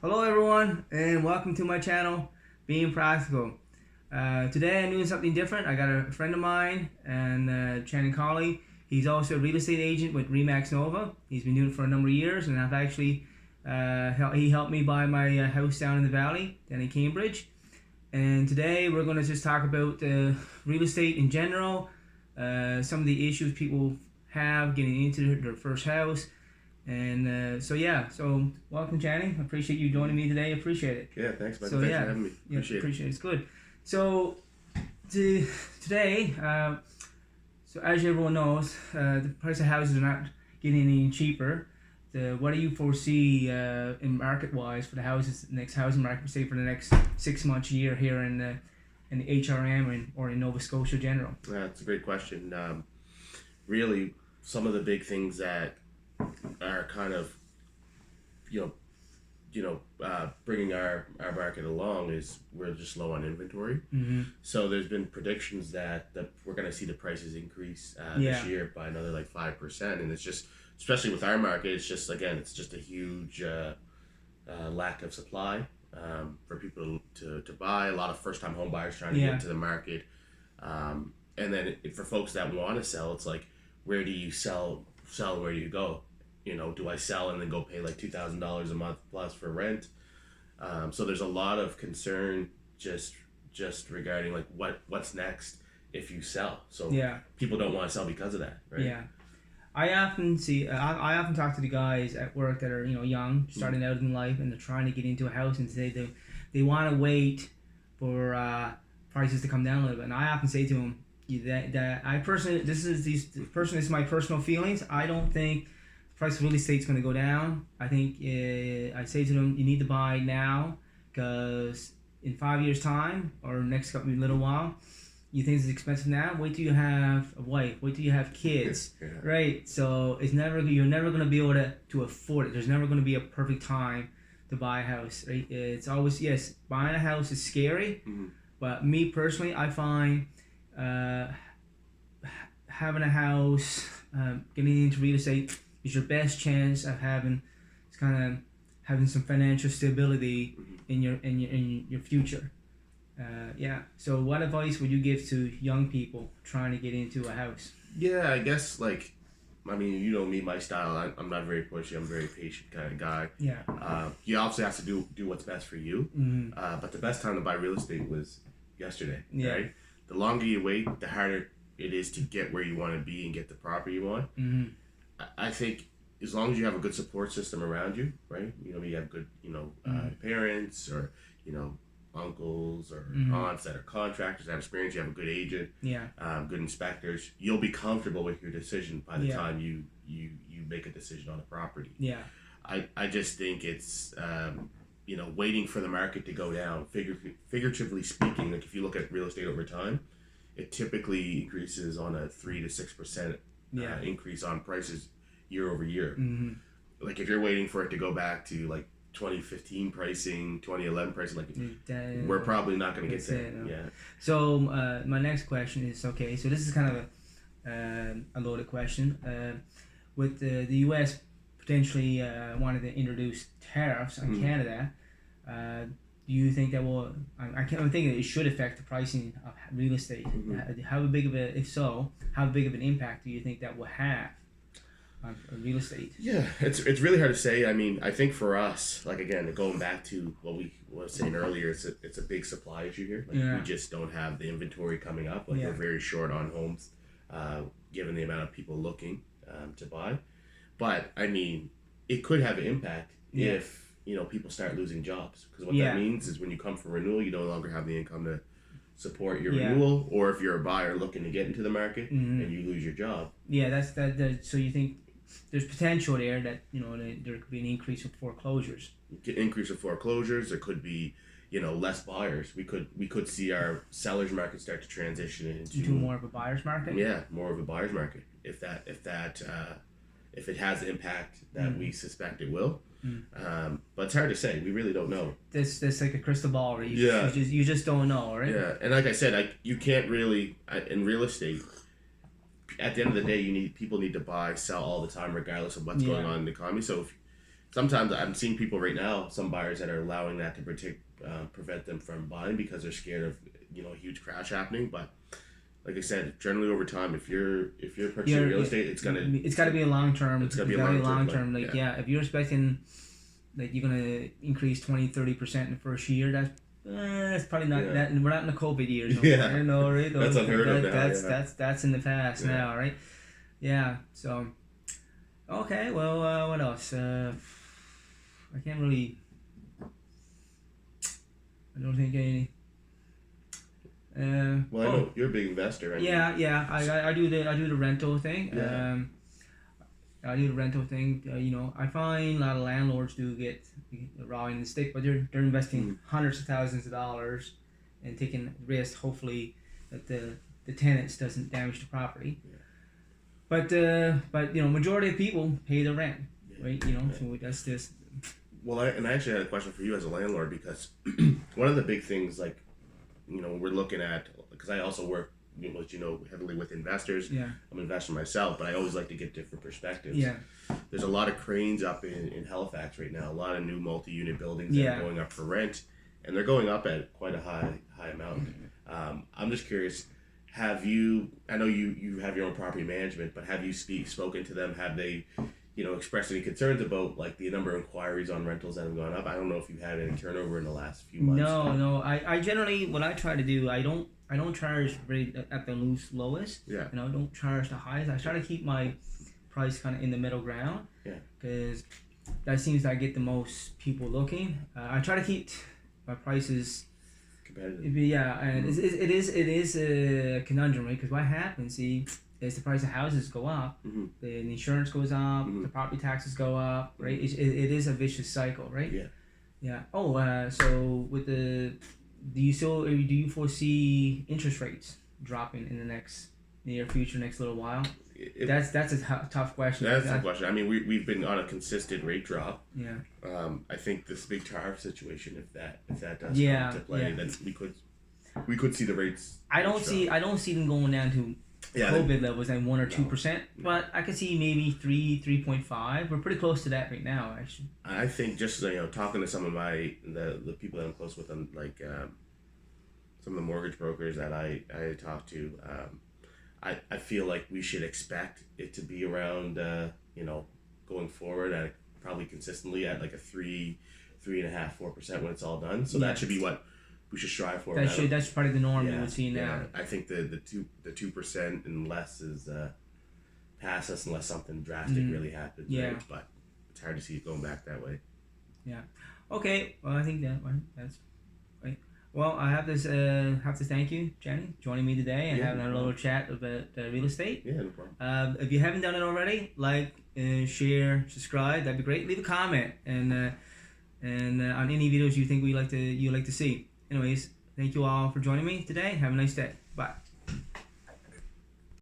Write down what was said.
Hello everyone and welcome to my channel, Being Practical. Today I'm doing something different. I got a friend of mine and Channing Colley. He's also a real estate agent with Remax Nova. He's been doing it for a number of years, and I've actually he helped me buy my house down in the valley, down in Cambridge. And today we're going to just talk about real estate in general, some of the issues people have getting into their first house. And so welcome, Channing. I appreciate you joining me today. Appreciate it. Yeah, thanks, man. So, Thanks yeah, for having me. Appreciate it. It's good. So today, so as everyone knows, the price of houses are not getting any cheaper. What do you foresee in market-wise for the houses, next housing market, say for the next 6 months, year here in the HRM or in Nova Scotia general? That's a great question. Really, some of the big things that are kind of, bringing our market along is we're just low on inventory. Mm-hmm. So there's been predictions that we're going to see the prices increase this year by another like 5%, and it's just, especially with our market, it's just a huge lack of supply for people to buy. A lot of first-time home buyers trying to get into the market, and then for folks that want to sell, it's like, where do you sell? Where do you go? Do I sell and then go pay like $2,000 a month plus for rent? So there's a lot of concern just regarding like what's next if you sell. So people don't want to sell because of that, right? Yeah. I often see. I often talk to the guys at work that are young, starting out in life, and they're trying to get into a house, and say they want to wait for prices to come down a little bit. And I often say to them that I personally, this is my personal feelings. I don't think the price of real estate's going to go down. I think I say to them, you need to buy now, because in 5 years' time or next little while, you think it's expensive now. Wait till you have a wife. Wait till you have kids, right? So you're never going to be able to afford it. There's never going to be a perfect time to buy a house, right? It's always, yes, buying a house is scary, but me personally, I find having a house, getting into real estate is your best chance of having some financial stability in your future. So what advice would you give to young people trying to get into a house? Yeah, I guess you know me, my style. I'm not very pushy. I'm a very patient kind of guy. Yeah. You obviously have to do what's best for you. Mm-hmm. But the best time to buy real estate was yesterday. Yeah. Right. The longer you wait, the harder it is to get where you want to be and get the property you want. Mm-hmm. I think as long as you have a good support system around you, right? You have good, parents or uncles or aunts that are contractors that have experience. You have a good agent, good inspectors. You'll be comfortable with your decision by the time you make a decision on a property. Yeah. I just think it's waiting for the market to go down. Figuratively speaking, like if you look at real estate over time, it typically increases on a 3 to 6% increase on prices year over year. Mm-hmm. Like if you're waiting for it to go back to like 2015 pricing, 2011 pricing, we're probably not going to get there. No. Yeah. So my next question is, okay, so this is kind of a loaded question. With the U.S. potentially wanted to introduce tariffs on Canada, do you think that will? I'm thinking that it should affect the pricing of real estate. How big of an impact do you think that will have on real estate? Yeah, it's really hard to say. I mean, I think for us, like again, going back to what we were saying earlier, it's a big supply issue here. We just don't have the inventory coming up. We're very short on homes, given the amount of people looking to buy. But I mean, it could have an impact if people start losing jobs, because what that means is when you come for renewal, you no longer have the income to support your renewal, or if you're a buyer looking to get into the market and you lose your job. Yeah, that's that. So you think there's potential there that there could be an increase of foreclosures. Increase of foreclosures. There could be less buyers. We could see our sellers market start to transition into more of a buyer's market. Yeah, more of a buyer's market. If it has the impact that we suspect it will. But it's hard to say. We really don't know. This like a crystal ball, right? You just don't know, right? Yeah, and like I said, you can't really in real estate. At the end of the day, people need to buy, sell all the time, regardless of what's going on in the economy. So sometimes I'm seeing people right now, some buyers that are allowing that to prevent them from buying because they're scared of a huge crash happening. But like I said, generally over time, if you're purchasing real estate, it's got to be a long term. It's got to be a long term. Like if you're expecting like you're gonna increase 20-30% in the first year, that's probably not that. We're not in the COVID years. No more, right? That's unheard of now. That's in the past now, right? Yeah. So okay. Well, what else? I can't really. I don't think any. Well, I know you're a big investor. Yeah. I do the rental thing. Yeah. I do the rental thing. I find a lot of landlords do get raw in the stick, but they're investing hundreds of thousands of dollars and taking risk. Hopefully, that the tenants doesn't damage the property. Yeah. But majority of people pay the rent, right? So that's just. Well, I actually had a question for you as a landlord, because one of the big things, like, we're looking at, because I also work, heavily with investors. Yeah. I'm an investor myself, but I always like to get different perspectives. Yeah. There's a lot of cranes up in Halifax right now, a lot of new multi-unit buildings that are going up for rent, and they're going up at quite a high amount. I'm just curious, I know you have your own property management, but have you spoken to them? Have they expressed any concerns about like the number of inquiries on rentals that have gone up? I don't know if you've had any turnover in the last few months. No. I generally, what I try to do, I don't charge very at the lowest. Yeah. I don't charge the highest. I try to keep my price kind of in the middle ground. Yeah. Because that seems to I get the most people looking. I try to keep my prices competitive. Yeah, and it is a conundrum, right? Because what happens, is the price of houses go up, the insurance goes up, the property taxes go up, right? It is a vicious cycle, right? Yeah. Yeah. Oh, so with do you foresee interest rates dropping in the next near future, next little while? That's a tough question. That's a tough question. I mean, we've been on a consistent rate drop. Yeah. I think this big tariff situation, if that does come to play, then we could see the rates. I don't see them going down to COVID levels at 1 or 2%, but I could see maybe 3.5. We're pretty close to that right now, actually. I think just talking to some of the people that I'm close with, like some of the mortgage brokers that I talk to, I feel like we should expect it to be around going forward at probably consistently at like a 3.5%, 4% when it's all done. So that should be what we should strive for. That's probably the norm we would see now. Yeah. I think the 2% and less is past us unless something drastic really happens. Yeah. Right? But it's hard to see it going back that way. Yeah. Okay. Well, I think that's right. Well, I have to thank you, Jenny, joining me today and having a little chat about real estate. Yeah, no problem. If you haven't done it already, like, share, subscribe. That'd be great. Leave a comment and on any videos you think you like to see. Anyways, thank you all for joining me today. Have a nice day. Bye.